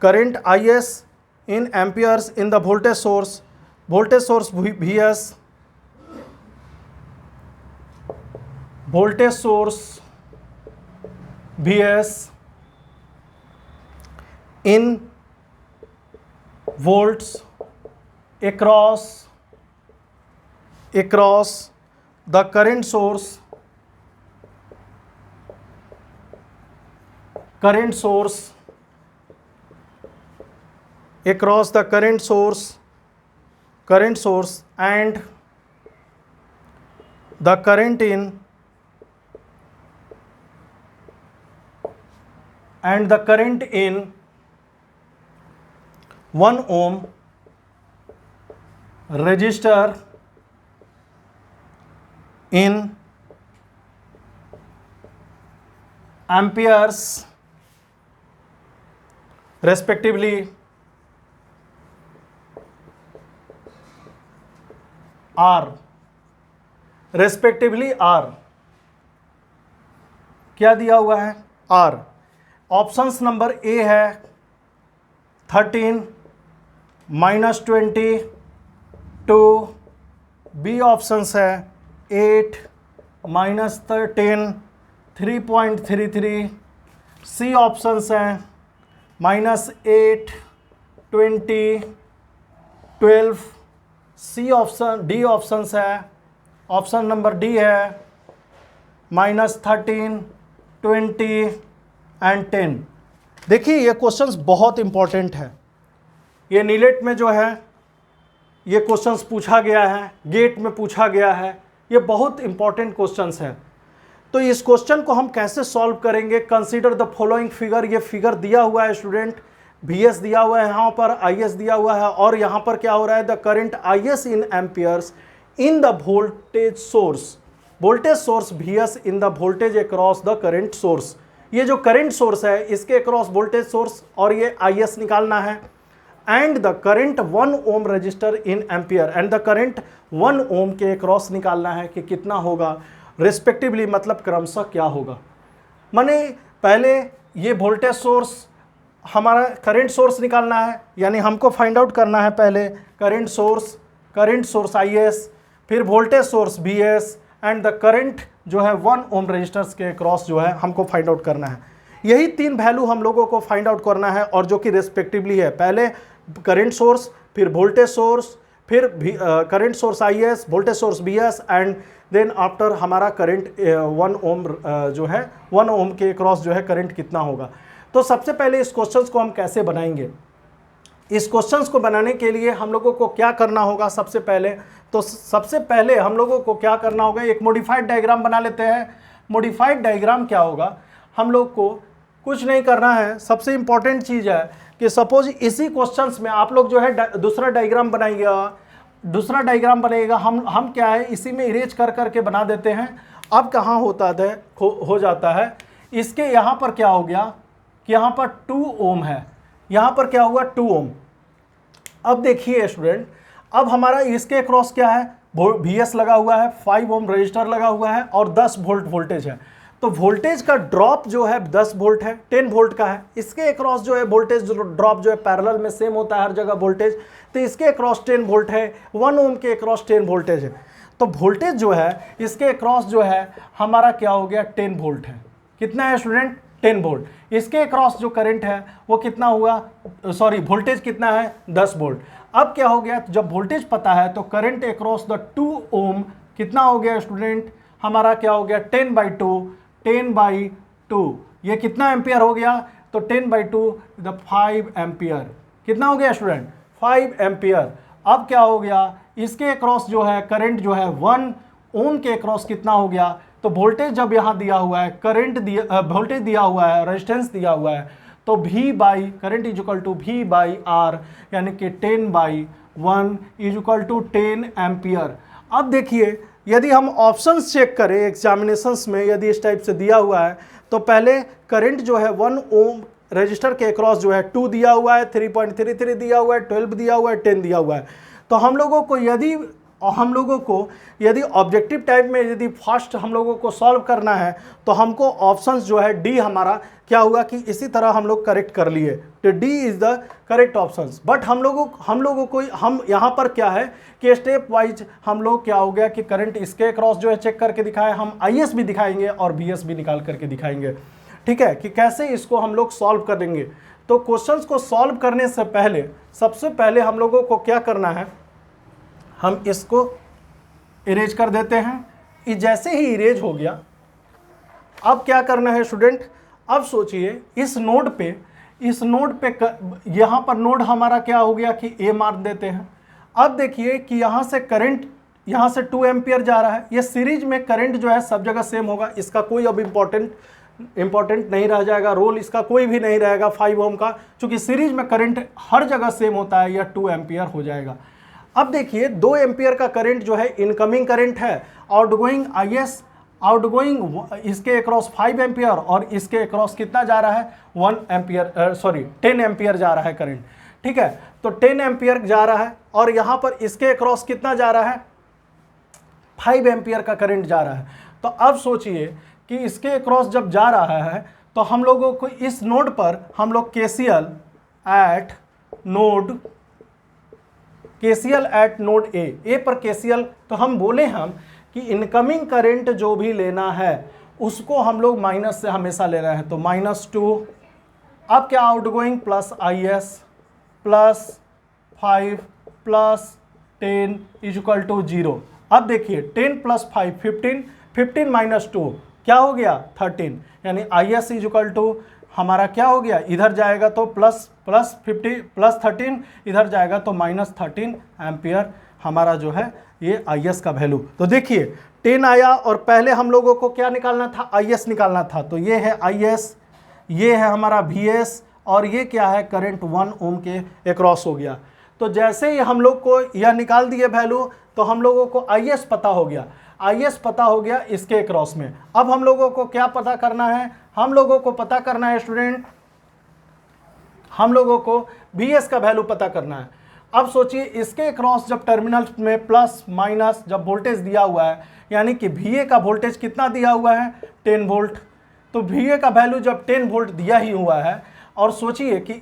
current IS in amperes in the voltage source VS, voltage source VS in volts across the current source across the current source and the current in 1 ohm resistor in amperes respectively R क्या दिया हुआ है R। ऑप्शंस नंबर ए है 13 -20 2, बी ऑप्शंस है 8 -13 3.33, सी ऑप्शंस हैं -8 20 12, सी ऑप्शन डी ऑप्शंस है, ऑप्शन नंबर डी है -13 20 एंड 10। देखिए ये क्वेश्चंस बहुत इंपॉर्टेंट है, ये नीलेट में जो है ये क्वेश्चंस पूछा गया है, गेट में पूछा गया है, ये बहुत इंपॉर्टेंट क्वेश्चंस है। तो इस क्वेश्चन को हम कैसे सॉल्व करेंगे, कंसीडर द फॉलोइंग फिगर। ये फिगर दिया हुआ है स्टूडेंट, VS दिया हुआ है, यहाँ पर IS दिया हुआ है, और यहाँ पर क्या हो रहा है, the current IS in amperes in the voltage source VS in the voltage across the current source. ये जो करंट सोर्स है इसके अक्रॉस वोल्टेज सोर्स और ये IS निकालना है, and the current 1 ohm resistor in ampere, and the current 1 ohm के अक्रॉस निकालना है कि कितना होगा रिस्पेक्टिवली, मतलब क्रमशः क्या होगा। माने पहले ये वोल्टेज सोर्स हमारा करंट सोर्स निकालना है, यानी हमको फाइंड आउट करना है पहले करंट सोर्स IS, फिर voltage source VS, and the current जो है 1 ओम रजिस्टर्स के क्रॉस जो है हमको फाइंड आउट करना है। यही 3 वैल्यू हम लोगों को फाइंड आउट करना है, और जो कि रेस्पेक्टिवली है, पहले करंट सोर्स, फिर वोल्टेज सोर्स, फिर current source IS, voltage source VS, and then after हमारा करंट 1 ओम जो है 1 ओम के क्रॉस जो है करंट कितना होगा। तो सबसे पहले इस क्वेश्चंस को हम कैसे बनाएंगे, इस क्वेश्चंस को बनाने के लिए हम लोगों को क्या करना होगा। सबसे पहले हम लोगों को क्या करना होगा, एक मॉडिफाइड डायग्राम बना लेते हैं। मॉडिफाइड डायग्राम क्या होगा, हम लोग को कुछ नहीं करना है। सबसे इंपॉर्टेंट चीज़ है कि सपोज इसी क्वेश्चंस में आप लोग जो है दूसरा डायग्राम बनेगा, हम क्या है इसी में इरेज कर करके बना देते हैं। अब कहाँ हो जाता है, इसके यहाँ पर क्या हो गया कि यहाँ पर 2 ओम है, यहाँ पर क्या हुआ 2 ओम। अब देखिए स्टूडेंट, अब हमारा इसके क्रॉस क्या है, VS लगा हुआ है, 5 ओम रजिस्टर लगा हुआ है, और 10 वोल्ट वोल्टेज है। तो वोल्टेज का ड्रॉप जो है 10 वोल्ट है, 10 वोल्ट का है। इसके अक्रॉस जो है वोल्टेज ड्रॉप जो है पैरेलल में सेम होता है हर जगह वोल्टेज, तो इसके अक्रॉस 10 वोल्ट है, 1 ओम के अक्रॉस 10 वोल्टेज है। तो वोल्टेज जो है इसके अक्रॉस जो है हमारा क्या हो गया 10 वोल्ट है। कितना है स्टूडेंट 10 वोल्ट। इसके अक्रॉस जो करंट है वो कितना हुआ, सॉरी वोल्टेज कितना है 10 वोल्ट। अब क्या हो गया, जब वोल्टेज पता है तो करंट अक्रॉस द 2 ओम कितना हो गया स्टूडेंट, हमारा क्या हो गया 10/2, ये कितना एम्पियर हो गया, तो 10/2 द 5 एम्पियर। कितना हो गया स्टूडेंट 5 एम्पियर। अब क्या हो गया, इसके अक्रॉस जो है करंट जो है 1 ओम के अक्रॉस कितना हो गया, तो वोल्टेज जब यहाँ दिया हुआ है, वोल्टेज दिया हुआ है, रेजिस्टेंस दिया हुआ है, तो current is equal to V/R, यानी कि 10/1 इज इक्वल टू 10 एम्पियर। अब देखिए यदि हम ऑप्शंस चेक करें एग्जामिनेशंस में, यदि इस टाइप से दिया हुआ है, तो पहले करंट जो है 1 ओम रजिस्टर के अक्रॉस जो है 2 दिया हुआ है, 3.33 दिया हुआ है, 12 दिया हुआ है, 10 दिया हुआ है। तो हम लोगों को यदि ऑब्जेक्टिव टाइप में यदि फर्स्ट हम लोगों को सॉल्व करना है, तो हमको ऑप्शंस जो है डी हमारा क्या हुआ कि इसी तरह हम लोग करेक्ट कर लिए, तो D is the correct options. But हम लोगों को हम यहाँ पर क्या है कि स्टेप वाइज हम लोग क्या हो गया कि करंट इसके क्रॉस जो है चेक करके दिखाए, हम IS भी दिखाएंगे और VS भी निकाल करके दिखाएंगे। ठीक है, कि कैसे इसको हम लोग सॉल्व करेंगे। तो क्वेश्चंस को सॉल्व करने से पहले सबसे पहले हम लोगों को क्या करना है, हम इसको इरेज कर देते हैं। जैसे ही इरेज हो गया, अब क्या करना है स्टूडेंट, अब सोचिए इस नोड पे इस नोड पे यहाँ पर नोड हमारा क्या हो गया कि ए मार देते हैं। अब देखिए कि यहाँ से करंट, यहाँ से 2 एम्पियर जा रहा है। ये सीरीज में करंट जो है सब जगह सेम होगा, इसका कोई अब इंपॉर्टेंट नहीं रह जाएगा, रोल इसका कोई भी नहीं रहेगा 5 ओम का, क्योंकि सीरीज में करंट हर जगह सेम होता है, यह 2 एम्पियर हो जाएगा। अब देखिए 2 एम्पियर का करंट जो है इनकमिंग करंट है, आउटगोइंग IS, आउटगोइंग इसके अक्रॉस 5 एम्पियर और इसके अक्रॉस कितना जा रहा है 10 एम्पियर जा रहा है करंट, ठीक है। तो 10 एम्पियर जा रहा है और यहाँ पर इसके अक्रॉस कितना जा रहा है 5 एम्पियर का करंट जा रहा है। तो अब सोचिए कि इसके अक्रॉस जब जा रहा है तो हम लोगों को इस नोड पर हम लोग KCL एट नोड ए पर KCL, तो हम बोले कि इनकमिंग करंट जो भी लेना है उसको हम लोग माइनस से हमेशा ले रहे हैं, तो -2, अब क्या outgoing plus IS plus 5 plus 10 equal to 0। अब देखिए 10 प्लस 5 15, 15 माइनस 2 क्या हो गया 13, यानी IS इक्वल टू हमारा क्या हो गया, इधर जाएगा तो प्लस 13, इधर जाएगा तो -13 एम्पियर हमारा जो है ये IS का वैल्यू। तो देखिए 10 आया और पहले हम लोगों को क्या निकालना था, IS निकालना था। तो ये है IS, ये है हमारा VS और ये क्या है करंट 1 ओम के अक्रॉस हो गया। तो जैसे ही हम लोग को यह निकाल दिए वैल्यू तो हम लोगों को IS पता हो गया, IS पता हो गया इसके अक्रॉस में। अब हम लोगों को क्या पता करना है, हम लोगों को पता करना है स्टूडेंट, हम लोगों को VS का वैल्यू पता करना है। अब सोचिए इसके क्रॉस जब टर्मिनल में प्लस माइनस जब वोल्टेज दिया हुआ है, यानी कि VA का वोल्टेज कितना दिया हुआ है 10 वोल्ट, तो VA का वैल्यू जब 10 वोल्ट दिया ही हुआ है और सोचिए कि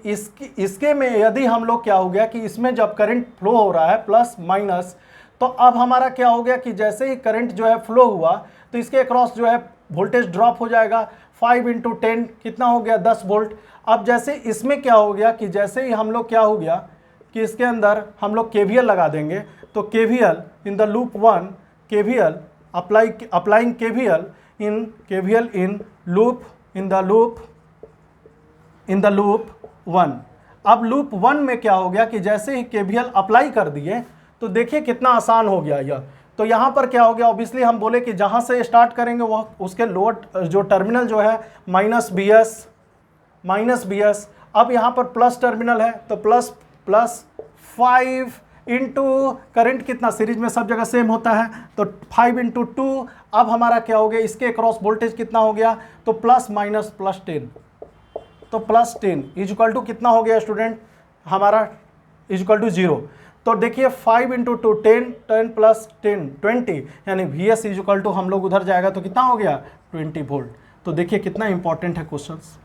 इसके में यदि हम लोग क्या हो गया कि इसमें जब करंट फ्लो हो रहा है प्लस माइनस, तो अब हमारा क्या हो गया कि जैसे ही करंट जो है फ्लो हुआ तो इसके अक्रॉस जो है वोल्टेज ड्रॉप हो जाएगा, 5 × 10 कितना हो गया 10 वोल्ट। अब जैसे इसमें क्या हो गया कि जैसे ही हम लोग क्या हो गया कि इसके अंदर हम लोग KVL लगा देंगे, तो KVL in the loop 1, KVL applying KVL in the loop 1। अब लूप 1 में क्या हो गया कि जैसे ही KVL अप्लाई कर दिए तो देखिए कितना आसान हो गया यह। तो यहाँ पर क्या हो गया, ऑब्वियसली हम बोले कि जहाँ से स्टार्ट करेंगे वह उसके लोअर जो टर्मिनल जो है -BS, अब यहाँ पर प्लस टर्मिनल है तो प्लस 5 इंटू करंट कितना सीरीज में सब जगह सेम होता है, तो 5 × 2। अब हमारा क्या हो गया इसके क्रॉस वोल्टेज कितना हो गया, तो प्लस 10, तो +10 इक्वल टू कितना हो गया स्टूडेंट हमारा इक्वल टू 0। तो देखिए 5 × 2 10, 10 + 10 20, यानी VS इक्वल टू हम लोग उधर जाएगा तो कितना हो गया 20 वोल्ट। तो देखिए कितना इंपॉर्टेंट है क्वेश्चंस,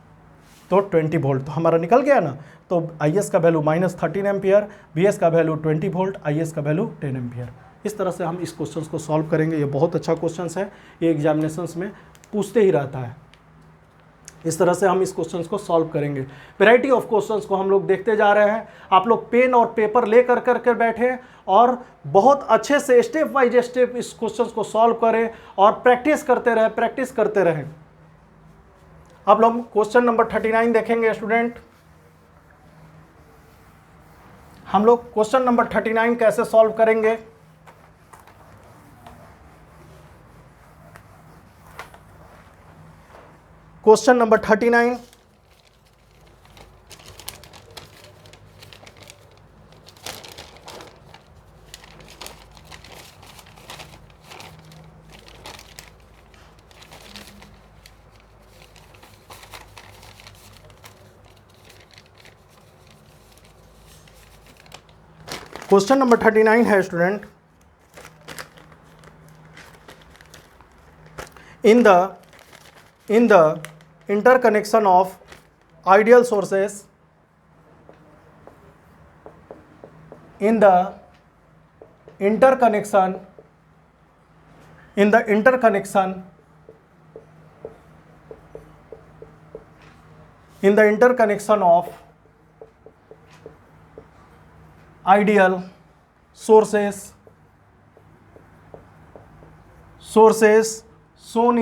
तो 20 वोल्ट तो हमारा निकल गया ना। तो IS का वैल्यू -13 एम्पियर, VS का वैल्यू 20 वोल्ट, IS का वैल्यू 10 एम्पियर। इस तरह से हम इस क्वेश्चन को सॉल्व करेंगे। ये बहुत अच्छा क्वेश्चन है, ये एग्जामिनेशंस में पूछते ही रहता है। इस तरह से हम इस क्वेश्चन को सॉल्व करेंगे। वैरायटी ऑफ क्वेश्चंस को हम लोग देखते जा रहे हैं। आप लोग पेन और पेपर ले कर बैठे और बहुत अच्छे से स्टेप बाय स्टेप इस क्वेश्चन को सॉल्व करें और प्रैक्टिस करते रहें। अब लोग क्वेश्चन नंबर 39 देखेंगे स्टूडेंट। हम लोग क्वेश्चन नंबर 39 कैसे सॉल्व करेंगे। क्वेश्चन नंबर 39, क्वेश्चन नंबर 39 है student, in the interconnection of ideal sources in the interconnection of ideal sources shown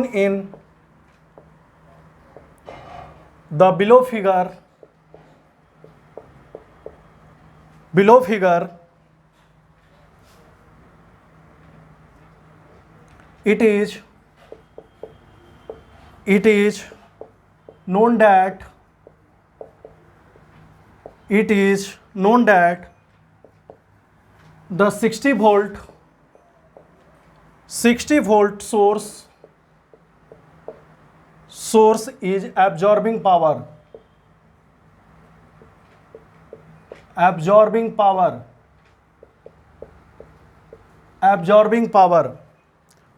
in the below figure it is known that the 60 volt source is absorbing power.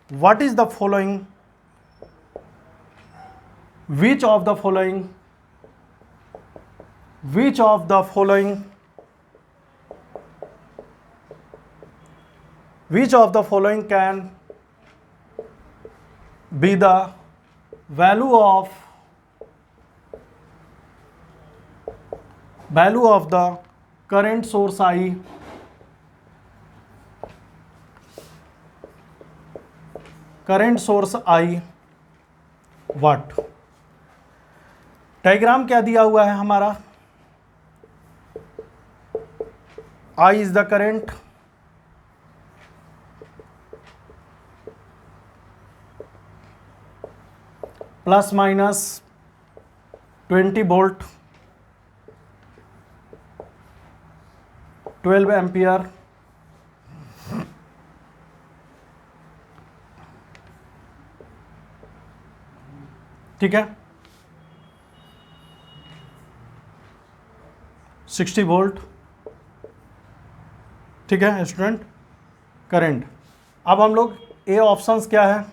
What is the following? Which of the following can be the value of the current source I what? Diagram क्या दिया हुआ है हमारा? I is the current, plus minus 20 volt 12 ampere, ठीक है, 60 वोल्ट, ठीक है स्टूडेंट, करंट। अब हम लोग ए ऑप्शंस क्या है?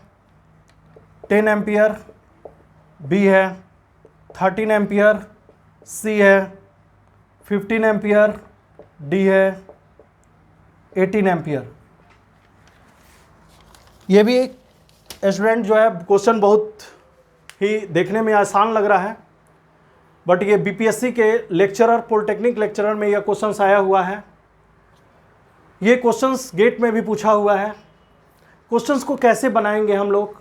10 एम्पियर, बी है 13 एम्पियर, सी है 15 एम्पियर, डी है 18 एम्पियर। ये भी स्टूडेंट जो है क्वेश्चन बहुत ही देखने में आसान लग रहा है, बट ये बीपीएससी के लेक्चरर, पॉलिटेक्निक लेक्चरर में यह क्वेश्चंस आया हुआ है। ये क्वेश्चंस गेट में भी पूछा हुआ है। क्वेश्चंस को कैसे बनाएंगे हम लोग,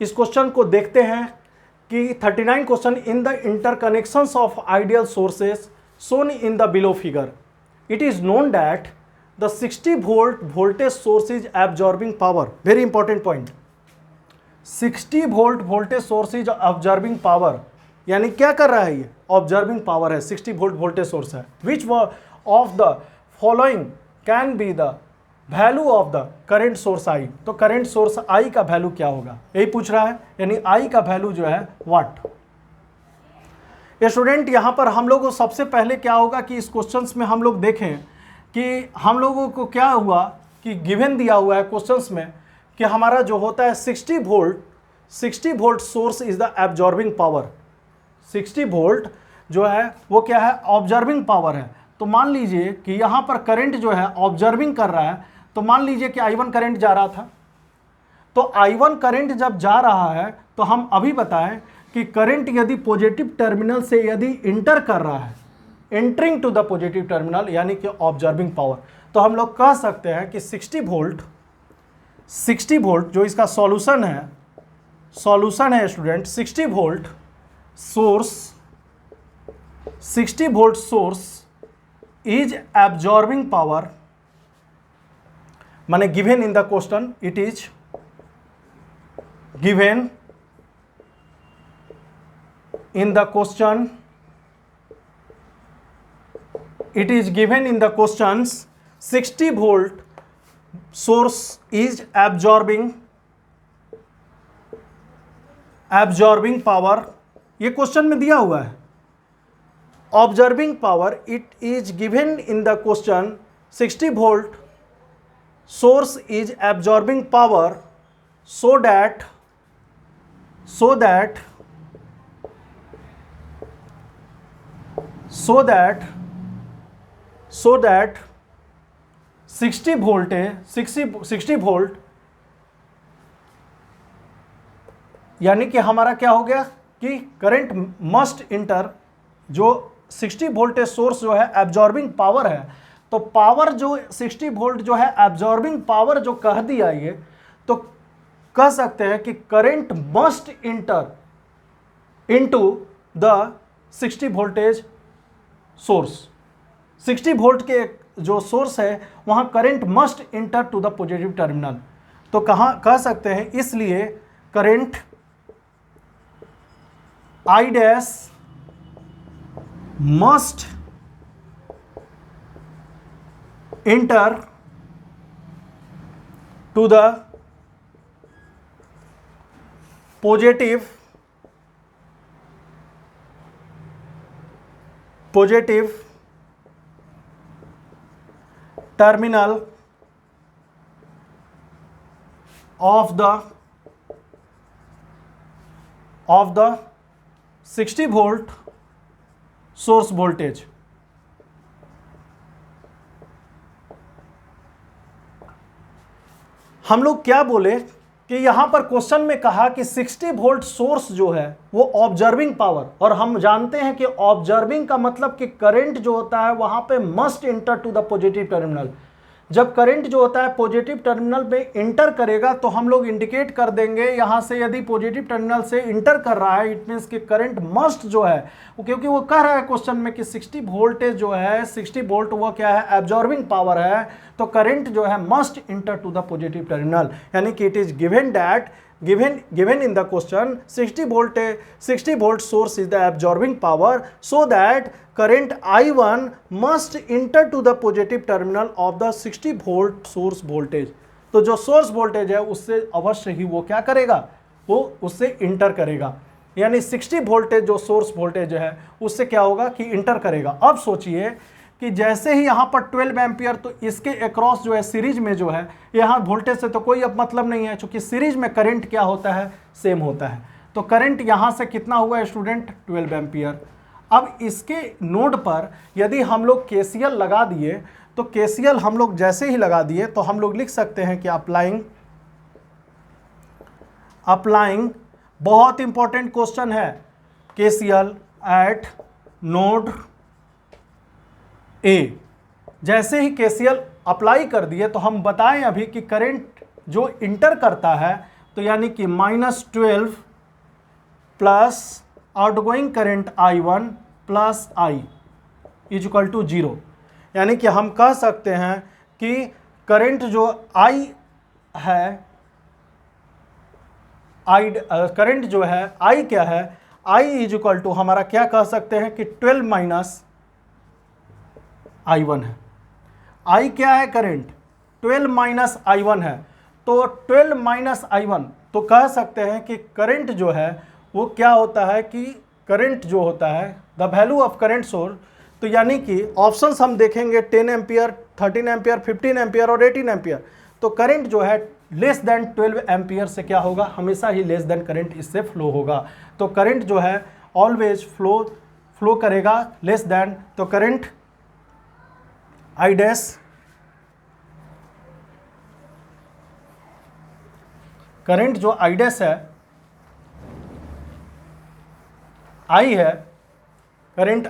इस क्वेश्चन को देखते हैं कि 39 question in the interconnections of ideal sources shown in the below figure. It is known that the 60 volt voltage source is absorbing power. Very important point. 60 volt voltage source is absorbing power. यानी क्या कर रहा है ये? Absorbing power है, 60 volt voltage source है. Which of the following can be the value of the current source I? तो current source I का वैल्यू क्या होगा, यही पूछ रहा है। यानी I का वैल्यू जो है वाट। स्टूडेंट यहाँ पर हम लोगों को सबसे पहले क्या होगा कि इस क्वेश्चंस में हम लोग देखें कि हम लोगों को क्या हुआ कि गिवन दिया हुआ है क्वेश्चंस में कि हमारा जो होता है 60 volt source is the absorbing power. 60 volt जो है वो क्या है, ऑब्जर्विंग पावर है। तो मान लीजिए कि यहाँ पर करंट जो है ऑब्जर्विंग कर रहा है, तो मान लीजिए कि I1 करंट जा रहा था। तो I1 करंट जब जा रहा है तो हम अभी बताएं कि करंट यदि पॉजिटिव टर्मिनल से यदि इंटर कर रहा है, entering to the positive terminal, यानी कि ऑब्जर्विंग पावर, तो हम लोग कह सकते हैं कि 60 वोल्ट जो इसका सॉल्यूशन है student, 60 volt source is absorbing power, माने given in the question, it is given in the question, it is given in the questions 60 volt source is absorbing power। ये क्वेश्चन में दिया हुआ है observing power, it is given in the question 60 volt source is absorbing power so that 60 volt यानी कि हमारा क्या हो गया कि करंट मस्ट इंटर, जो 60 वोल्टेज सोर्स जो है एब्जॉर्बिंग पावर है, तो पावर जो 60 वोल्ट जो है एब्जॉर्बिंग पावर जो कह दिया ये, तो कह सकते हैं कि current must enter into the 60 voltage source, 60 volt के जो सोर्स है वहां current must enter to the positive terminal. तो कह सकते हैं इसलिए current I dash must enter to the positive terminal of the 60 volt source voltage. हम लोग क्या बोले कि यहां पर क्वेश्चन में कहा कि 60 वोल्ट सोर्स जो है वो ऑब्जर्विंग पावर, और हम जानते हैं कि ऑब्जर्विंग का मतलब कि करंट जो होता है वहां पे must enter to the positive terminal. जब करंट जो होता है पॉजिटिव टर्मिनल में इंटर करेगा तो हम लोग इंडिकेट कर देंगे यहां से, यदि पॉजिटिव टर्मिनल से इंटर कर रहा है इट मींस कि करंट मस्ट जो है, क्योंकि वो कह रहा है क्वेश्चन में कि 60 वोल्टेज जो है 60 वोल्ट वो क्या है, एब्जॉर्बिंग पावर है, तो करंट जो है must enter to the positive terminal. यानी कि it is given that given in the question 60 volt source is the absorbing power, so that current I1 must enter to the positive terminal of the 60 volt source voltage। तो जो सोर्स वोल्टेज है उससे अवश्य ही वो क्या करेगा, वो उससे इंटर करेगा। यानी 60 वोल्टेज जो सोर्स वोल्टेज है उससे क्या होगा कि इंटर करेगा। अब सोचिए कि जैसे ही यहाँ पर 12 एम्पियर, तो इसके अक्रॉस जो है सीरीज में जो है यहाँ वोल्टेज से तो कोई अब मतलब नहीं है, क्योंकि सीरीज में करंट क्या होता है, सेम होता है। तो करंट यहाँ से कितना हुआ स्टूडेंट, 12 एम्पियर। अब इसके नोड पर यदि हम लोग केसीएल लगा दिए, तो केसीएल हम लोग जैसे ही लगा दिए तो हम लोग लिख सकते हैं कि अप्लाइंग बहुत इंपॉर्टेंट क्वेश्चन है, केसीएल एट नोड ए। जैसे ही केसीएल अप्लाई कर दिए तो हम बताएं अभी कि करंट जो इंटर करता है तो यानी कि -12 plus outgoing current I1 plus I is equal to 0। यानी कि हम कह सकते हैं कि करंट जो I है, करंट जो है I क्या है, I इज इक्वल टू हमारा क्या कह सकते हैं कि 12 माइनस I1 है। I क्या है, करंट 12 माइनस I1 है, तो 12 माइनस I1, तो कह सकते हैं कि करंट जो है वो क्या होता है कि करंट जो होता है the value of current source, तो यानी कि ऑप्शंस हम देखेंगे 10 एम्पियर, 13 एम्पियर, 15 एम्पियर और 18 एम्पियर। तो करंट जो है लेस देन 12 एम्पियर से क्या होगा, हमेशा ही लेस देन करंट इससे फ्लो होगा। तो करंट जो है ऑलवेज फ्लो करेगा लेस देन, तो करंट I डैश करंट जो I डैश है, I है, current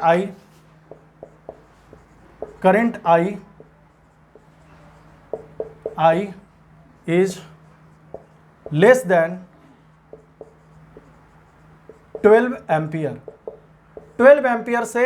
I is less than 12 ampere. 12 ampere से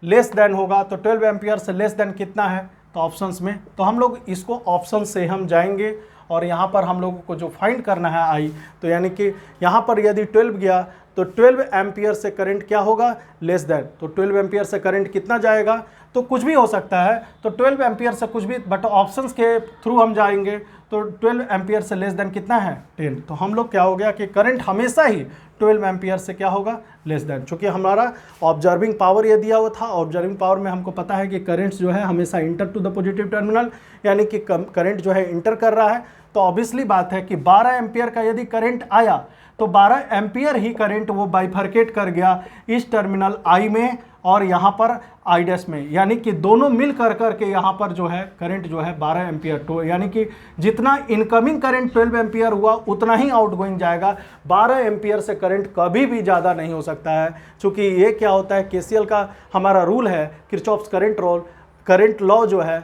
लेस देन होगा, तो 12 एम्पियर से लेस देन कितना है, तो ऑप्शंस में, तो हम लोग इसको ऑप्शन से हम जाएंगे और यहाँ पर हम लोगों को जो फाइंड करना है I, तो यानी कि यहाँ पर यदि 12 गया तो 12 एम्पियर से करंट क्या होगा, लेस देन, तो 12 एम्पियर से करंट कितना जाएगा, तो कुछ भी हो सकता है, तो 12 एम्पियर से कुछ भी, बट ऑप्शंस के थ्रू हम जाएंगे, तो 12 एम्पियर से लेस देन कितना है, 10। तो हम लोग क्या हो गया कि करंट हमेशा ही 12 एम्पियर से क्या होगा, लेस देन। चूँकि हमारा ऑब्जर्विंग पावर ये दिया हुआ था, ऑब्जर्विंग पावर में हमको पता है कि करंट जो है हमेशा enter to the positive terminal, यानी कि करंट जो है इंटर कर रहा है। तो ऑब्वियसली बात है कि 12 एम्पियर का यदि करंट आया तो 12 एम्पियर ही करंट वो बाइफर्केट कर गया इस टर्मिनल I में और यहाँ पर I डैश में, यानी कि दोनों मिल कर के यहाँ पर जो है करंट जो है 12 एम्पियर, तो यानी कि जितना इनकमिंग करंट 12 एम्पियर हुआ उतना ही आउटगोइंग जाएगा। 12 एम्पियर से करंट कभी भी ज़्यादा नहीं हो सकता है, क्योंकि ये क्या होता है, केसीएल का हमारा रूल है, किरचॉफ्स करंट लॉ जो है,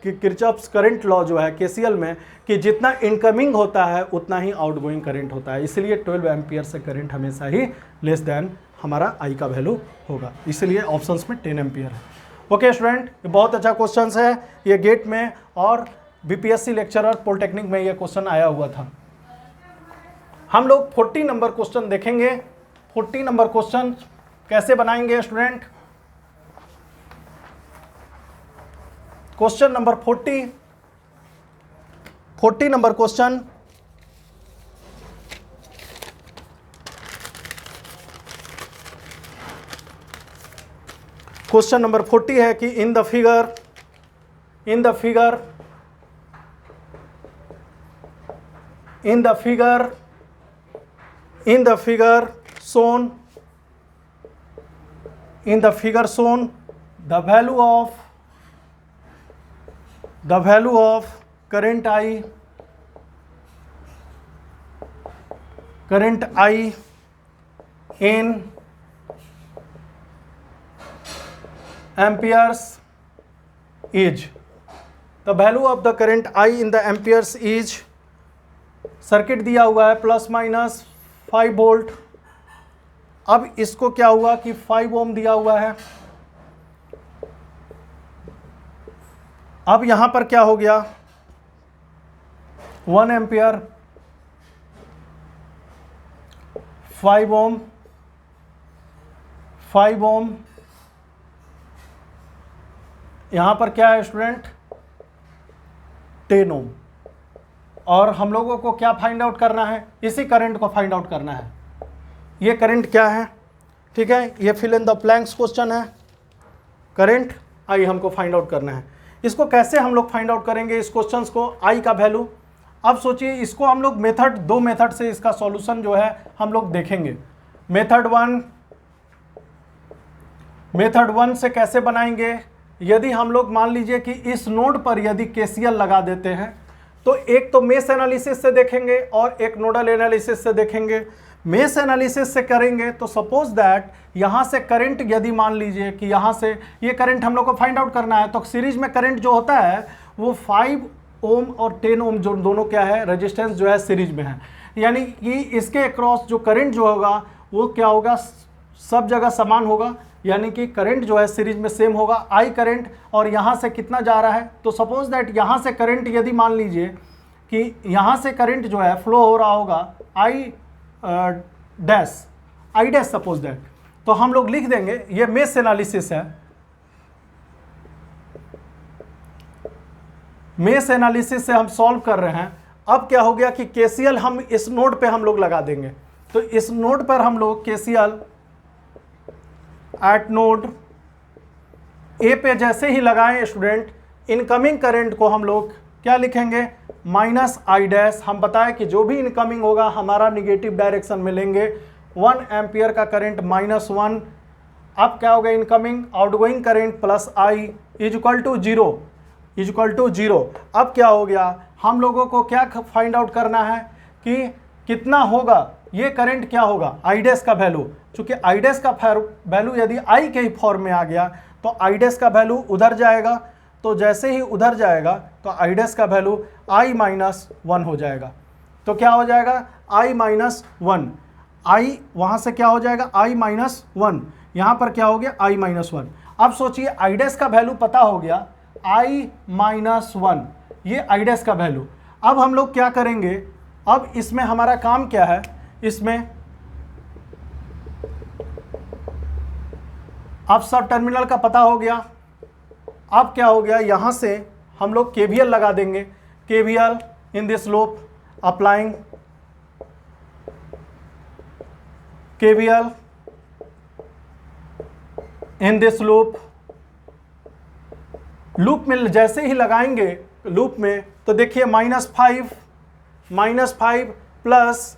कि किरचॉफ्स करंट लॉ जो है केसीएल में, कि जितना इनकमिंग होता है उतना ही आउटगोइंग करंट होता है। इसलिए 12 एम्पियर से करंट हमेशा ही लेस देन हमारा आई का वैल्यू होगा, इसलिए ऑप्शंस में 10 एम्पियर है। ओके स्टूडेंट, ये बहुत अच्छा क्वेश्चन है, ये गेट में और बीपीएससी लेक्चरर पॉलिटेक्निक में ये क्वेश्चन आया हुआ था। हम लोग 40 नंबर क्वेश्चन देखेंगे। 40 नंबर क्वेश्चन कैसे बनाएंगे student? Question number 40 number question, question number 40 है कि in the figure shown the value of current I in amperes is, the value of the current I in the amperes is, circuit दिया हुआ है प्लस माइनस 5 वोल्ट। अब इसको क्या हुआ कि 5 ओम दिया हुआ है। अब यहां पर क्या हो गया, 1 एम्पियर, 5 ओम, यहां पर क्या है स्टूडेंट, 10 ओम। और हम लोगों को क्या फाइंड आउट करना है, इसी करंट को फाइंड आउट करना है। ये करंट क्या है, ठीक है, ये fill in the blanks question है। करंट आई हमको फाइंड आउट करना है। इसको कैसे हम लोग फाइंड आउट करेंगे इस क्वेश्चंस को, आई का वैल्यू? अब सोचिए, इसको हम लोग दो मेथड से इसका सॉल्यूशन जो है हम लोग देखेंगे। मेथड वन से कैसे बनाएंगे, यदि हम लोग मान लीजिए कि इस नोड पर यदि केसीएल लगा देते हैं तो एक तो मेश एनालिसिस से देखेंगे और एक नोडल एनालिसिस से देखेंगे। मेश एनालिसिस से करेंगे तो सपोज दैट यहाँ से करंट, यदि मान लीजिए कि यहाँ से ये करंट हम लोग को फाइंड आउट करना है, तो सीरीज में करंट जो होता है वो 5 ओम और 10 ओम जो दोनों क्या है, रेजिस्टेंस जो है सीरीज में है। यानी कि इसके अक्रॉस जो करंट जो होगा वो क्या होगा, सब जगह समान होगा, यानी कि करंट जो है सीरीज में सेम होगा। आई करंट और यहाँ से कितना जा रहा है, तो सपोज दैट यहाँ से करंट यदि मान लीजिए कि यहाँ से करंट जो है फ्लो हो रहा होगा आई डैश सपोज दैट, तो हम लोग लिख देंगे, ये मेश एनालिसिस है। मेश एनालिसिस से हम सॉल्व कर रहे हैं। अब क्या हो गया कि केसीएल हम इस नोड पे हम लोग लगा देंगे, तो इस नोड पर हम लोग केसीएल एट नोड ए पे जैसे ही लगाएं स्टूडेंट, इनकमिंग करंट को हम लोग क्या लिखेंगे, माइनस आई डैश। हम बताएं कि जो भी इनकमिंग होगा हमारा निगेटिव डायरेक्शन में लेंगे। 1 एम्पियर का करंट -1। अब क्या होगा, incoming outgoing current plus I is equal to zero. अब क्या हो गया, हम लोगों को क्या फाइंड आउट करना है कि कितना होगा ये करंट, क्या होगा आई डैश का वैल्यू। चूंकि आई डैश का वैल्यू यदि आई के ही फॉर्म में आ गया तो आई डैश का वैल्यू उधर जाएगा, तो जैसे ही उधर जाएगा तो आई डैश का वैल्यू I-1 हो जाएगा। तो क्या हो जाएगा, I-1, आई वहाँ से क्या हो जाएगा I-1, यहाँ पर क्या हो गया I-1। अब सोचिए आई डैश का वैल्यू पता हो गया I-1, ये आई डैश का वैल्यू। अब हम लोग क्या करेंगे, अब इसमें हमारा काम क्या है, इसमें अब सब टर्मिनल का पता हो गया। अब क्या हो गया, यहाँ से हम लोग केवीएल लगा देंगे। KVL in this loop, applying KVL in this loop में जैसे ही लगाएंगे लूप में, तो देखिए -5 plus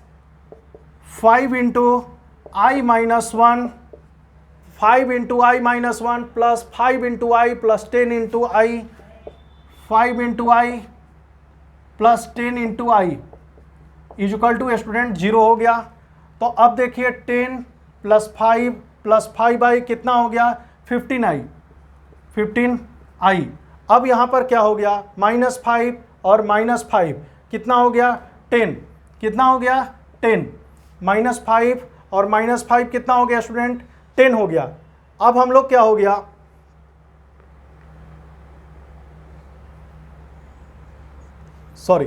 5 into I-1, 5 into I-1 plus 5 into I plus 10 into I, 5 into I plus 10 into I is equal to student 0 हो गया। तो अब देखिए 10 प्लस 5 प्लस 5I कितना हो गया, 15I। अब यहाँ पर क्या हो गया, -5 और -5 कितना हो गया, 10, कितना हो गया 10, -5 और -5 कितना हो गया स्टूडेंट, 10 हो गया। अब हम लोग क्या हो गया, सॉरी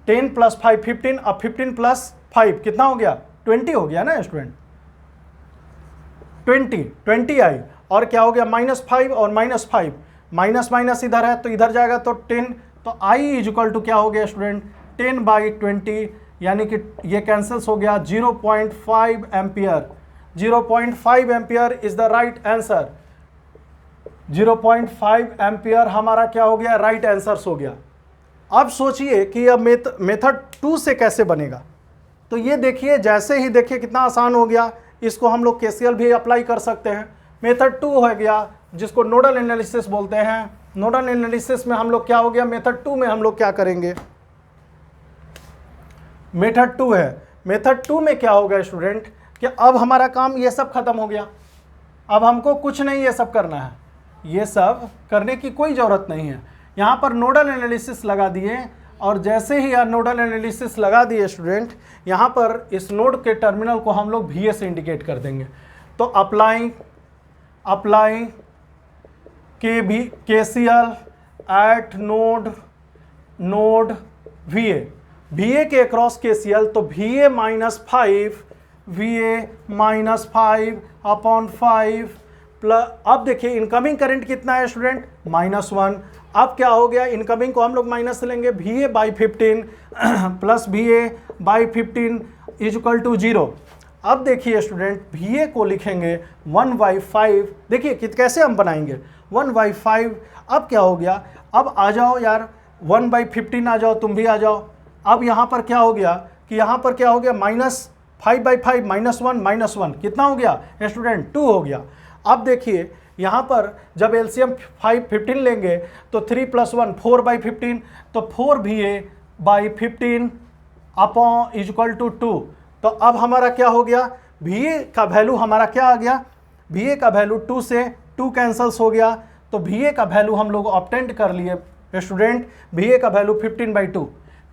10 + 5 15, अब 15 + 5 कितना हो गया, 20 हो गया ना स्टूडेंट, 20 आई, और क्या हो गया -5 और -5, माइनस माइनस इधर है तो इधर जाएगा तो 10, तो आई = क्या हो गया स्टूडेंट, 10/20, यानी कि ये कैंसल्स हो गया, 0.5 ampere. 0.5 ampere is the right answer. 0.5 ampere हमारा क्या हो गया, राइट आंसर हो गया। अब सोचिए कि अब मेथड 2 से कैसे बनेगा। तो ये देखिए, जैसे ही देखिए कितना आसान हो गया, इसको हम लोग केसीएल भी अप्लाई कर सकते हैं। मेथड 2 हो गया जिसको नोडल एनालिसिस बोलते हैं। नोडल एनालिसिस में हम लोग क्या हो गया, मेथड 2 में हम लोग क्या करेंगे, मेथड 2 है। मेथड 2 में क्या होगा स्टूडेंट कि अब हमारा काम ये सब खत्म हो गया, अब हमको कुछ नहीं ये सब करना है, ये सब करने की कोई ज़रूरत नहीं है। यहाँ पर नोडल एनालिसिस लगा दिए, और जैसे ही नोडल एनालिसिस लगा दिए स्टूडेंट, यहाँ पर इस नोड के टर्मिनल को हम लोग VA से इंडिकेट कर देंगे। तो apply KCL eight node VA के अक्रॉस KCL, तो VA -5 अपॉन 5 प्लस, अब देखिए इनकमिंग करंट कितना है स्टूडेंट, -1। अब क्या हो गया, इनकमिंग को हम लोग माइनस से लेंगे, VA/15 प्लस VA/15 = 0। अब देखिए स्टूडेंट, VA को लिखेंगे 1/5, देखिए कैसे हम बनाएंगे 1/5। अब क्या हो गया, अब आ जाओ यार 1/15 आ जाओ, तुम भी आ जाओ। अब यहाँ पर क्या हो गया कि यहाँ पर क्या हो गया, -5/5 -1 कितना हो गया स्टूडेंट, 2 हो गया। अब देखिए यहाँ पर जब एलसीएम 15 लेंगे तो 3 + 1 4/15, तो 4 VA/15 अपॉन = 2। तो अब हमारा क्या हो गया, VA का वैल्यू हमारा क्या आ गया, VA का वैल्यू 2 से 2 कैंसल्स हो गया, तो VA का वैल्यू हम लोग ऑब्टेंड कर लिए स्टूडेंट। VA का वैल्यू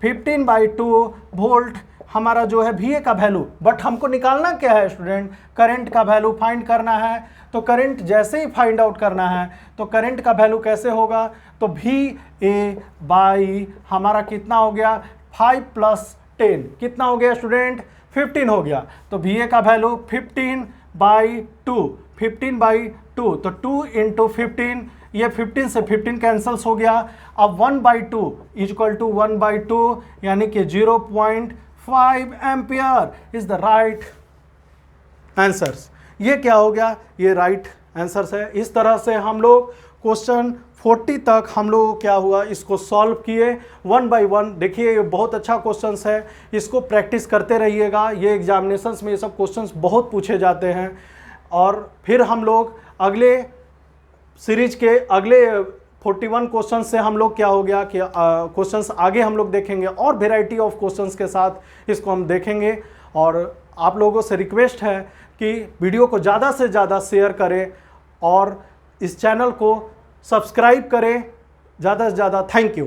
15/2 वोल्ट हमारा जो है VA का वैल्यू। बट हमको निकालना क्या है स्टूडेंट, करंट का वैल्यू फाइंड करना है। तो करंट जैसे ही फाइंड आउट करना है, तो करंट का वैल्यू कैसे होगा, तो VA/ हमारा कितना हो गया, 5 + 10 कितना हो गया स्टूडेंट, 15 हो गया। तो VA का वैल्यू 15/2, तो 2 × 15, ये 15 से 15 कैंसल्स हो गया। अब 1/2 = 1/2, यानी कि 0.5 ampere is the right answers. ये क्या हो गया, ये राइट आंसर्स है। इस तरह से हम लोग क्वेश्चन 40 तक हम लोग क्या हुआ, इसको सॉल्व किए 1 बाय 1। देखिए ये बहुत अच्छा क्वेश्चन है, इसको प्रैक्टिस करते रहिएगा। ये एग्जामिनेशंस में ये सब क्वेश्चंस बहुत पूछे जाते हैं। और फिर हम लोग अगले सीरीज के अगले 41 क्वेश्चन से हम लोग क्या हो गया कि क्वेश्चंस आगे हम लोग देखेंगे, और वेराइटी ऑफ क्वेश्चंस के साथ इसको हम देखेंगे। और आप लोगों से रिक्वेस्ट है कि वीडियो को ज़्यादा से ज़्यादा शेयर करें और इस चैनल को सब्सक्राइब करें ज़्यादा से ज़्यादा। Thank you.